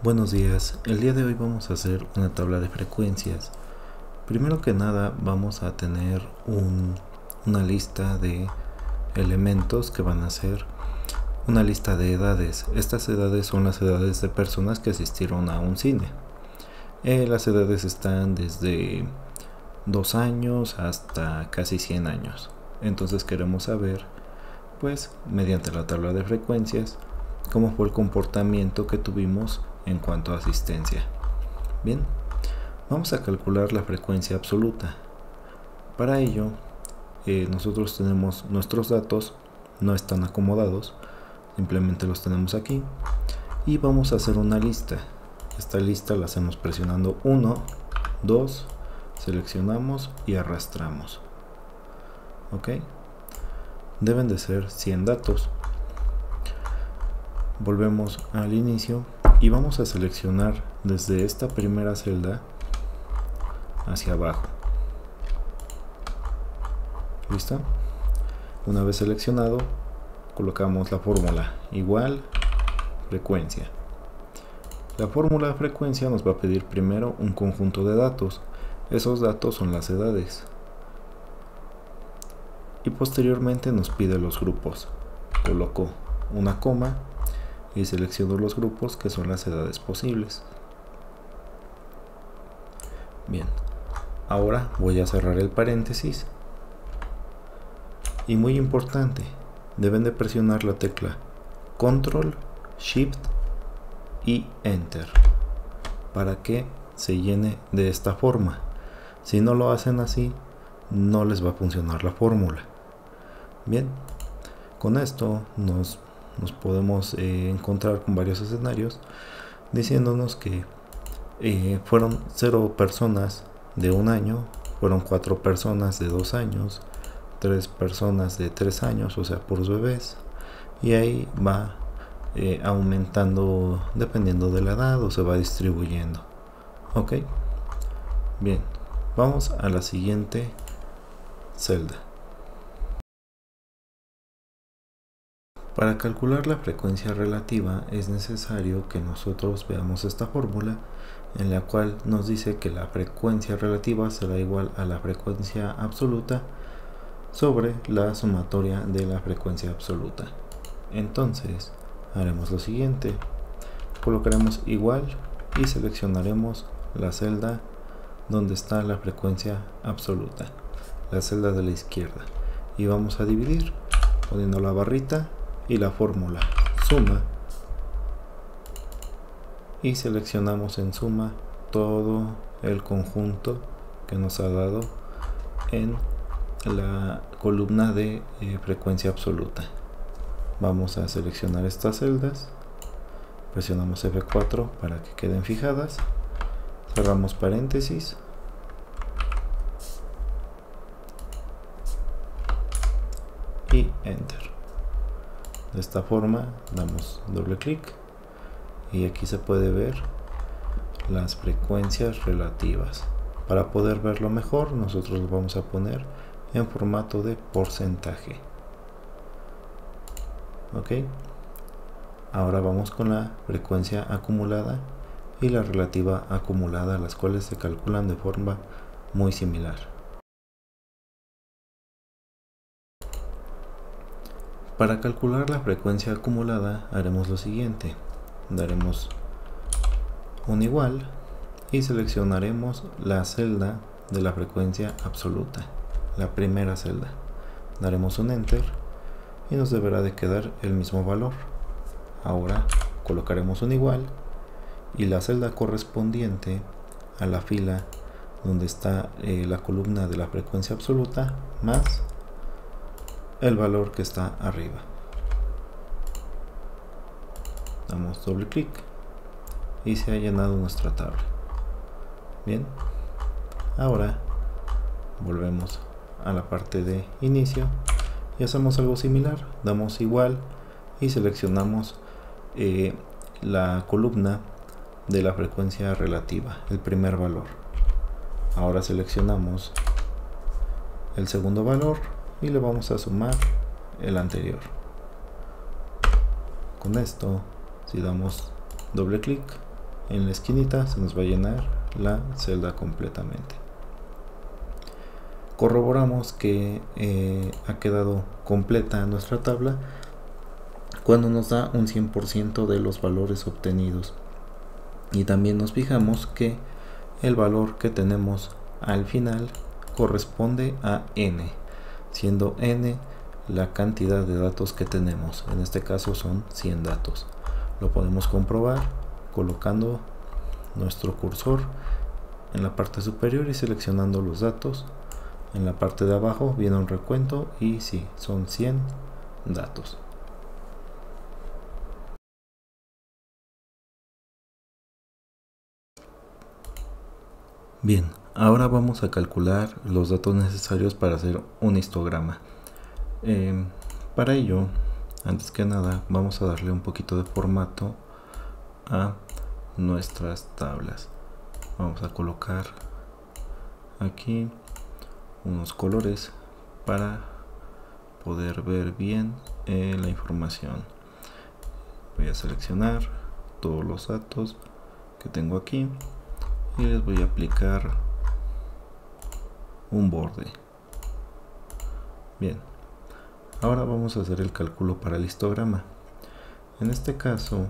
Buenos días, el día de hoy vamos a hacer una tabla de frecuencias. Primero que nada vamos a tener una lista de elementos que van a ser una lista de edades. Estas edades son las edades de personas que asistieron a un cine. Las edades están desde 2 años hasta casi 100 años. Entonces queremos saber, pues, mediante la tabla de frecuencias, cómo fue el comportamiento que tuvimos en cuanto a asistencia. Bien, vamos a calcular la frecuencia absoluta. Para ello, nosotros tenemos nuestros datos, no están acomodados, simplemente los tenemos aquí y vamos a hacer una lista. Esta lista la hacemos presionando 1, 2, seleccionamos y arrastramos. Ok, deben de ser 100 datos. Volvemos al inicio y vamos a seleccionar desde esta primera celda hacia abajo. ¿Listo? Una vez seleccionado, colocamos la fórmula igual frecuencia. La fórmula de frecuencia nos va a pedir primero un conjunto de datos. Esos datos son las edades. Y posteriormente nos pide los grupos. Coloco una coma y selecciono los grupos que son las edades posibles. Bien, ahora voy a cerrar el paréntesis y muy importante, deben de presionar la tecla Control, Shift y Enter para que se llene de esta forma. Si no lo hacen así, no les va a funcionar la fórmula. Bien, con esto nos podemos encontrar con varios escenarios diciéndonos que fueron 0 personas de 1 año, fueron 4 personas de 2 años, 3 personas de 3 años, o sea, puros bebés, y ahí va aumentando dependiendo de la edad o se va distribuyendo. Ok, bien, vamos a la siguiente celda. Para calcular la frecuencia relativa es necesario que nosotros veamos esta fórmula en la cual nos dice que la frecuencia relativa será igual a la frecuencia absoluta sobre la sumatoria de la frecuencia absoluta. Entonces haremos lo siguiente, colocaremos igual y seleccionaremos la celda donde está la frecuencia absoluta, la celda de la izquierda, y vamos a dividir poniendo la barrita y la fórmula suma y seleccionamos en suma todo el conjunto que nos ha dado en la columna de frecuencia absoluta. Vamos a seleccionar estas celdas, presionamos F4 para que queden fijadas, cerramos paréntesis y Enter. De esta forma damos doble clic y aquí se puede ver las frecuencias relativas. Para poder verlo mejor, nosotros lo vamos a poner en formato de porcentaje. Ok, ahora vamos con la frecuencia acumulada y la relativa acumulada, las cuales se calculan de forma muy similar. Para calcular la frecuencia acumulada haremos lo siguiente, daremos un igual y seleccionaremos la celda de la frecuencia absoluta, la primera celda, daremos un Enter y nos deberá de quedar el mismo valor. Ahora colocaremos un igual y la celda correspondiente a la fila donde está la columna de la frecuencia absoluta más el valor que está arriba. Damos doble clic y se ha llenado nuestra tabla. Bien, ahora volvemos a la parte de inicio y hacemos algo similar, damos igual y seleccionamos la columna de la frecuencia relativa, el primer valor. Ahora seleccionamos el segundo valor y le vamos a sumar el anterior. Con esto, si damos doble clic, en la esquinita se nos va a llenar la celda completamente. Corroboramos que ha quedado completa nuestra tabla cuando nos da un 100% de los valores obtenidos, y también nos fijamos que el valor que tenemos al final corresponde a n, siendo n la cantidad de datos que tenemos. En este caso son 100 datos. Lo podemos comprobar colocando nuestro cursor en la parte superior y seleccionando los datos. En la parte de abajo viene un recuento y sí, son 100 datos. Bien, ahora vamos a calcular los datos necesarios para hacer un histograma. Para ello, antes que nada, vamos a darle un poquito de formato a nuestras tablas. Vamos a colocar aquí unos colores para poder ver bien la información. Voy a seleccionar todos los datos que tengo aquí y les voy a aplicar un borde. Bien, ahora vamos a hacer el cálculo para el histograma. En este caso,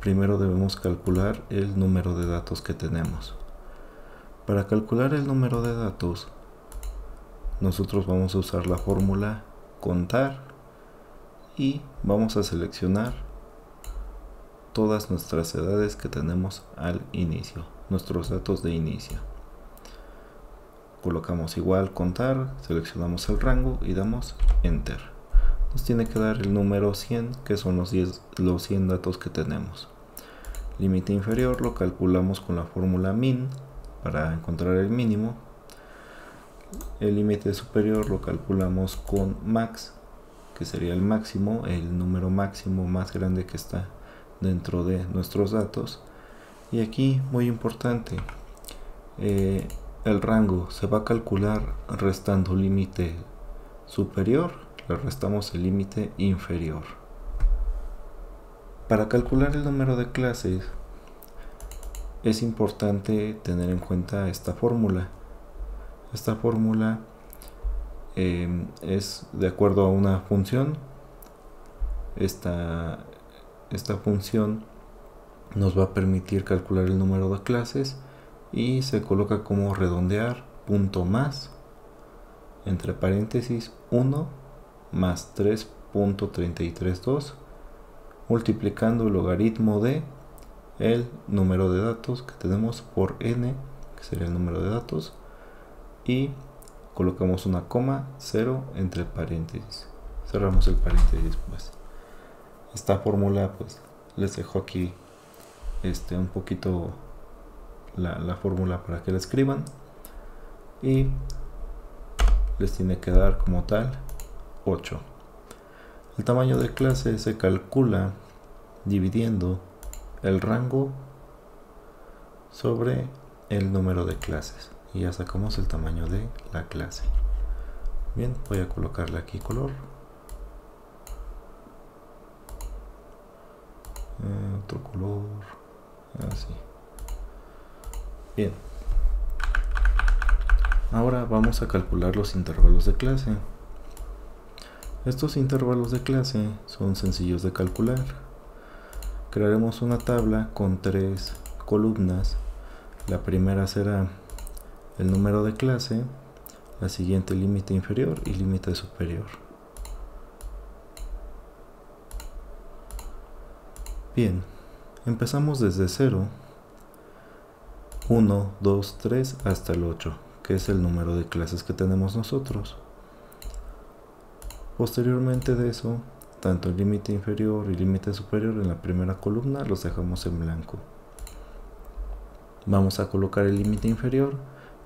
primero debemos calcular el número de datos que tenemos. Para calcular el número de datos, nosotros vamos a usar la fórmula contar y vamos a seleccionar todas nuestras edades que tenemos al inicio, nuestros datos de inicio. Colocamos igual contar, seleccionamos el rango y damos enter. Nos tiene que dar el número 100, que son los 100 datos que tenemos. Límite inferior lo calculamos con la fórmula min para encontrar el mínimo. El límite superior lo calculamos con max, que sería el máximo, el número máximo más grande que está dentro de nuestros datos. Y aquí, muy importante, el rango se va a calcular restando límite superior, le restamos el límite inferior. Para calcular el número de clases es importante tener en cuenta esta fórmula. Esta fórmula es de acuerdo a una función. Esta función nos va a permitir calcular el número de clases y se coloca como redondear punto más entre paréntesis 1 más 3.332 multiplicando el logaritmo de el número de datos que tenemos por n, que sería el número de datos, y colocamos una coma 0 entre paréntesis, cerramos el paréntesis. Pues esta fórmula, pues les dejo aquí un poquito la fórmula para que la escriban, y les tiene que dar como tal 8. El tamaño de clase se calcula dividiendo el rango sobre el número de clases y ya sacamos el tamaño de la clase. Bien, voy a colocarle aquí color, otro color, así. Bien, ahora vamos a calcular los intervalos de clase. Estos intervalos de clase son sencillos de calcular. Crearemos una tabla con 3 columnas. La primera será el número de clase, la siguiente límite inferior y límite superior. Bien, empezamos desde 0, 1, 2, 3 hasta el 8, que es el número de clases que tenemos nosotros. Posteriormente de eso, tanto el límite inferior y límite superior en la primera columna los dejamos en blanco. Vamos a colocar el límite inferior,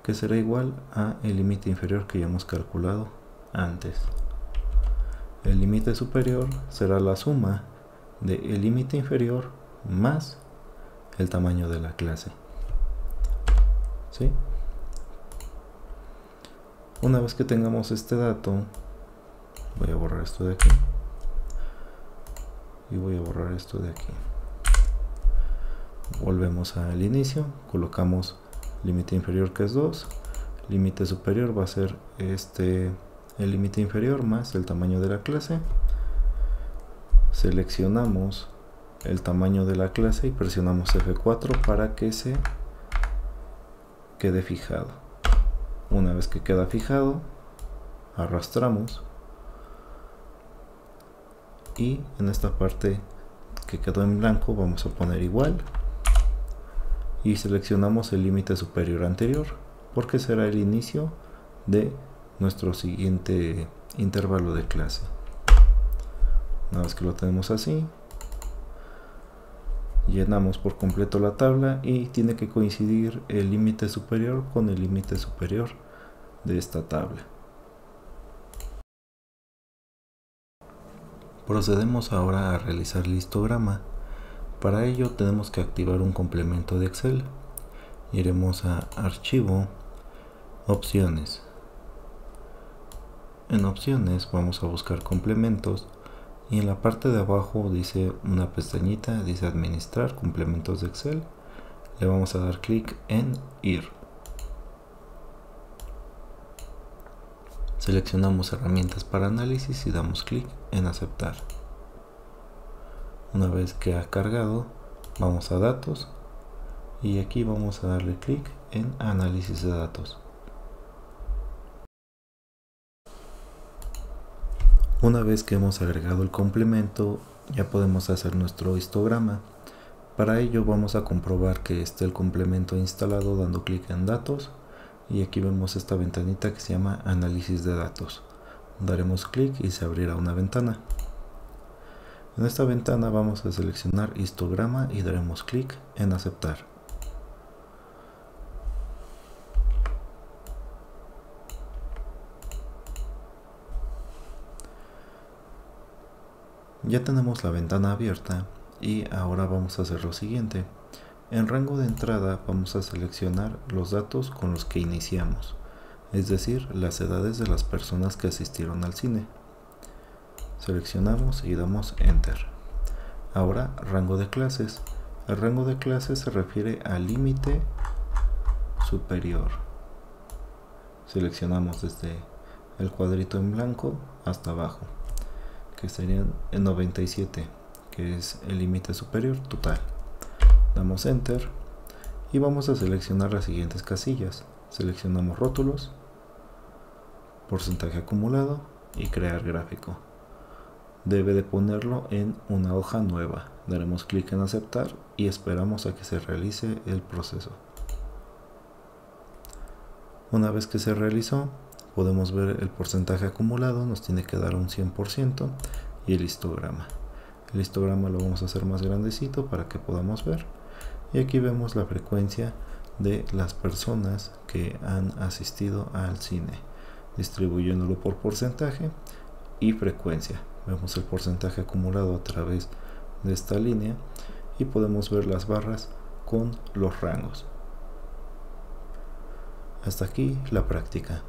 que será igual a el límite inferior que ya hemos calculado antes. El límite superior será la suma del límite inferior más el tamaño de la clase. ¿Sí? Una vez que tengamos este dato, voy a borrar esto de aquí y voy a borrar esto de aquí. volvemos al inicio, colocamos límite inferior que es 2, límite superior va a ser el límite inferior más el tamaño de la clase. Seleccionamos el tamaño de la clase y presionamos F4 para que se quede fijado. Una vez que queda fijado, arrastramos y en esta parte que quedó en blanco vamos a poner igual y seleccionamos el límite superior anterior porque será el inicio de nuestro siguiente intervalo de clase. Una vez que lo tenemos así, llenamos por completo la tabla y tiene que coincidir el límite superior con el límite superior de esta tabla. Procedemos ahora a realizar el histograma. Para ello tenemos que activar un complemento de Excel. Iremos a Archivo, Opciones. En Opciones vamos a buscar complementos y en la parte de abajo dice una pestañita, dice Administrar complementos de Excel. Le vamos a dar clic en Ir. Seleccionamos herramientas para análisis y damos clic en Aceptar. Una vez que ha cargado, vamos a Datos y aquí vamos a darle clic en Análisis de datos. Una vez que hemos agregado el complemento, ya podemos hacer nuestro histograma. Para ello vamos a comprobar que esté el complemento instalado dando clic en Datos y aquí vemos esta ventanita que se llama Análisis de datos. Daremos clic y se abrirá una ventana. En esta ventana vamos a seleccionar histograma y daremos clic en Aceptar. Ya tenemos la ventana abierta y ahora vamos a hacer lo siguiente. En rango de entrada vamos a seleccionar los datos con los que iniciamos, es decir, las edades de las personas que asistieron al cine. Seleccionamos y damos Enter. Ahora, rango de clases. El rango de clases se refiere al límite superior. Seleccionamos desde el cuadrito en blanco hasta abajo, que serían en 97, que es el límite superior total. Damos Enter y vamos a seleccionar las siguientes casillas. Seleccionamos rótulos, porcentaje acumulado y crear gráfico. Debe de ponerlo en una hoja nueva. Daremos clic en Aceptar y esperamos a que se realice el proceso. Una vez que se realizó, podemos ver el porcentaje acumulado, nos tiene que dar un 100% y el histograma. El histograma lo vamos a hacer más grandecito para que podamos ver. Y aquí vemos la frecuencia de las personas que han asistido al cine, distribuyéndolo por porcentaje y frecuencia. Vemos el porcentaje acumulado a través de esta línea y podemos ver las barras con los rangos. Hasta aquí la práctica.